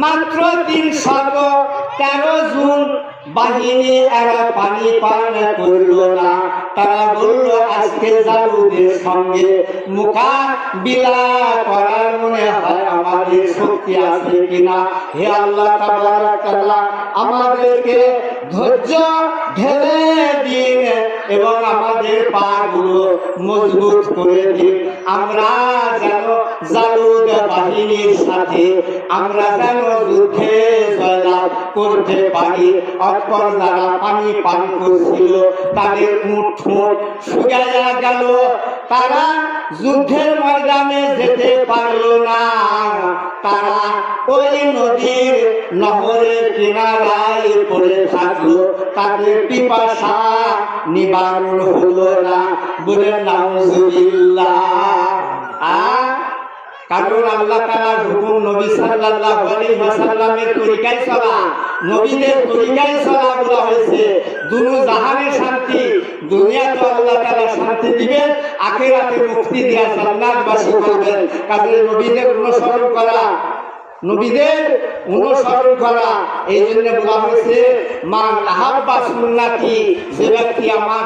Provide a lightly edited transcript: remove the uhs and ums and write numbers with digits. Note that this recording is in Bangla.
মাত্র 313 জন বাহিনী এরা পানি পান করল না। তারা বলল আজকে জালুদের সঙ্গে মোকাবিলা করার মনে হয় আমাদের শক্তি আছে কিনা। হে আল্লাহ তাবারক তাআলা আমাদেরকে ধৈর্য ঢেলে দিন এবং আমাদের পাগুলো মজবুত করে দিন। আমরা যেন জালুদ বাহিনীর সাথে আমরা যেন যুদ্ধে জয়লাভ করতে পারি। অতঃপর যারা পানি পান করছিল তাদের মুখ ঠোঁট শুকাইয়া গেল, তারা যুদ্ধের ময়দানে যেতে পারল না। তারা ওই নদীর নহরের কিনারায় পড়ে থাকলো, তাদের পিপাসা নিবারণ হলো না। বলে নাউজুবিল্লাহ। কারণ আল্লাহ তাআলার হুকুম নবী সাল্লাল্লাহু আলাইহি ওয়াসাল্লামের তরিকায় চলা, নবীদের তরিকায় চলা বলা হয়েছে। দুনো জাহানের শান্তি, দুনিয়াতে আল্লাহ তাআলা শান্তি দিবেন, আখিরাতে মুক্তি দিয়া জান্নাতবাসী করবেন। কাজে নবীদের অনুসরণ করা, নবীদের অনুসরণ করা, এই জন্য বলা হয়েছে মান আহাব্বা সুন্নতি, যে ব্যক্তি আমার